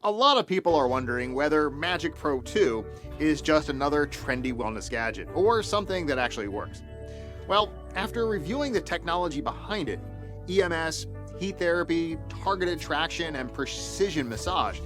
A lot of people are wondering whether Magic Pro 2 is just another trendy wellness gadget, or something that actually works. Well, after reviewing the technology behind it, EMS, heat therapy, targeted traction, and precision massage,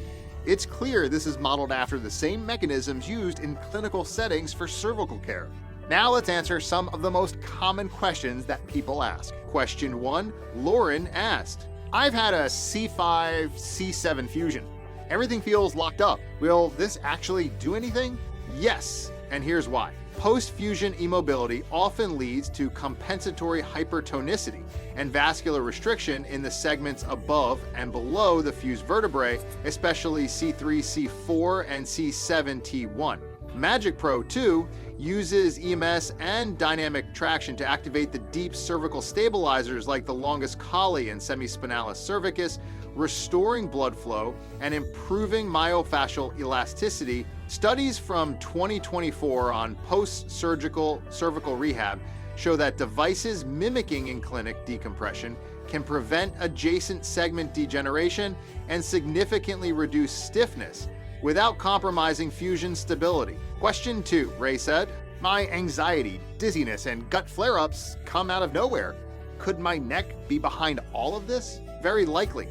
it's clear this is modeled after the same mechanisms used in clinical settings for cervical care. Now let's answer some of the most common questions that people ask. Question 1, Lauren asked, I've had a C5, C7 fusion. Everything feels locked up. Will this actually do anything? Yes, and here's why. Post-fusion immobility often leads to compensatory hypertonicity and vascular restriction in the segments above and below the fused vertebrae, especially C3, C4, and C7, T1. Magic Pro 2 uses EMS and dynamic traction to activate the deep cervical stabilizers like the longus colli and semispinalis cervicus, restoring blood flow and improving myofascial elasticity. Studies from 2024 on post-surgical cervical rehab show that devices mimicking in-clinic decompression can prevent adjacent segment degeneration and significantly reduce stiffness without compromising fusion stability. Question 2, Ray said, my anxiety, dizziness, and gut flare-ups come out of nowhere. Could my neck be behind all of this? Very likely.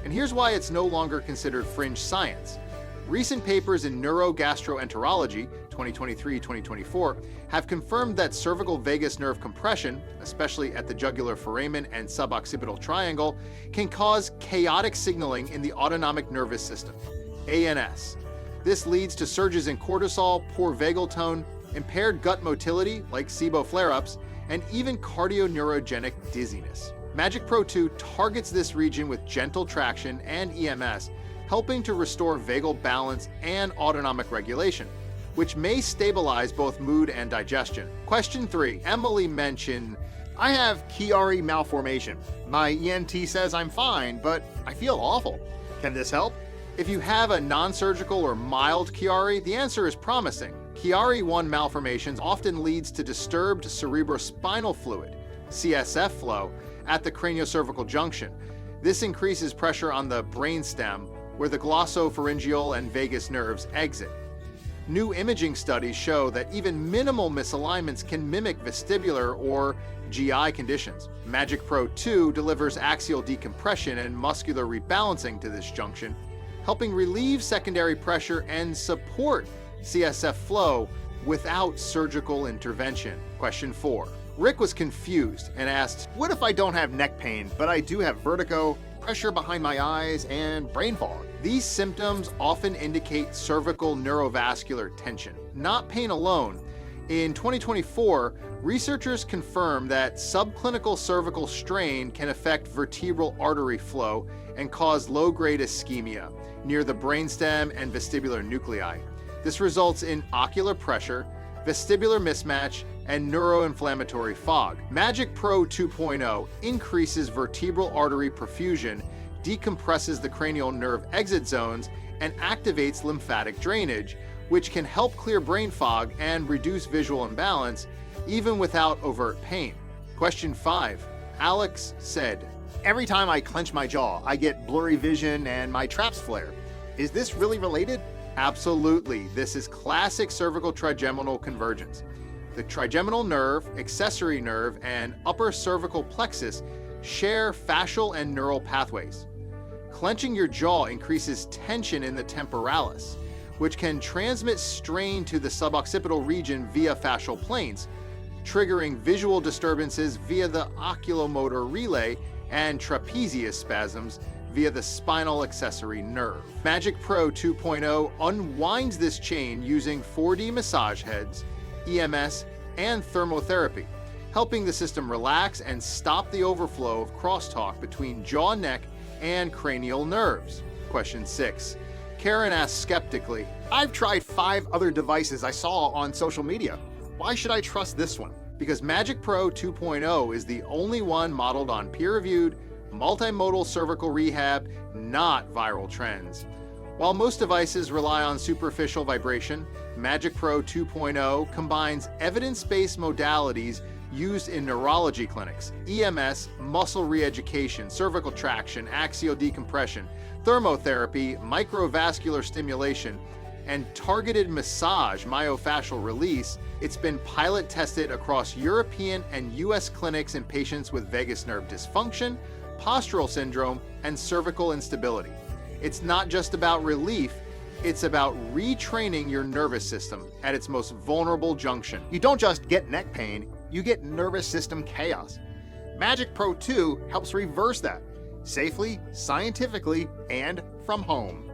And here's why it's no longer considered fringe science. Recent papers in Neurogastroenterology, 2023-2024, have confirmed that cervical vagus nerve compression, especially at the jugular foramen and suboccipital triangle, can cause chaotic signaling in the autonomic nervous system, ANS. This leads to surges in cortisol, poor vagal tone, impaired gut motility like SIBO flare-ups, and even cardioneurogenic dizziness. Magic Pro 2 targets this region with gentle traction and EMS, helping to restore vagal balance and autonomic regulation, which may stabilize both mood and digestion. Question 3, Emily mentioned, I have Chiari malformation. My ENT says I'm fine, but I feel awful. Can this help? If you have a non-surgical or mild Chiari, the answer is promising. Chiari 1 malformations often leads to disturbed cerebrospinal fluid, CSF flow, at the craniocervical junction. This increases pressure on the brainstem, where the glossopharyngeal and vagus nerves exit. New imaging studies show that even minimal misalignments can mimic vestibular or GI conditions. Magic Pro 2 delivers axial decompression and muscular rebalancing to this junction, helping relieve secondary pressure and support CSF flow without surgical intervention. Question 4. Rick was confused and asked, what if I don't have neck pain, but I do have vertigo, pressure behind my eyes, and brain fog? These symptoms often indicate cervical neurovascular tension, not pain alone. In 2024, researchers confirmed that subclinical cervical strain can affect vertebral artery flow and cause low-grade ischemia near the brainstem and vestibular nuclei. This results in ocular pressure, vestibular mismatch, and neuroinflammatory fog. Magic Pro 2.0 increases vertebral artery perfusion, decompresses the cranial nerve exit zones, and activates lymphatic drainage, which can help clear brain fog and reduce visual imbalance, even without overt pain. Question 5. Alex said, every time I clench my jaw, I get blurry vision and my traps flare. Is this really related? Absolutely. This is classic cervical trigeminal convergence. The trigeminal nerve, accessory nerve, and upper cervical plexus share fascial and neural pathways. Clenching your jaw increases tension in the temporalis, which can transmit strain to the suboccipital region via fascial planes, triggering visual disturbances via the oculomotor relay and trapezius spasms via the spinal accessory nerve. Magic Pro 2.0 unwinds this chain using 4D massage heads, EMS, and thermotherapy, helping the system relax and stop the overflow of crosstalk between jaw, neck, and cranial nerves. Question 6. Karen asks skeptically, I've tried 5 other devices I saw on social media. Why should I trust this one? Because Magic Pro 2.0 is the only one modeled on peer-reviewed, multimodal cervical rehab, not viral trends. While most devices rely on superficial vibration, Magic Pro 2.0 combines evidence-based modalities used in neurology clinics. EMS, muscle re-education, cervical traction, axial decompression, thermotherapy, microvascular stimulation, and targeted massage myofascial release. It's been pilot tested across European and US clinics in patients with vagus nerve dysfunction, postural syndrome, and cervical instability. It's not just about relief, it's about retraining your nervous system at its most vulnerable junction. You don't just get neck pain, you get nervous system chaos. Magic Pro 2 helps reverse that, safely, scientifically, and from home.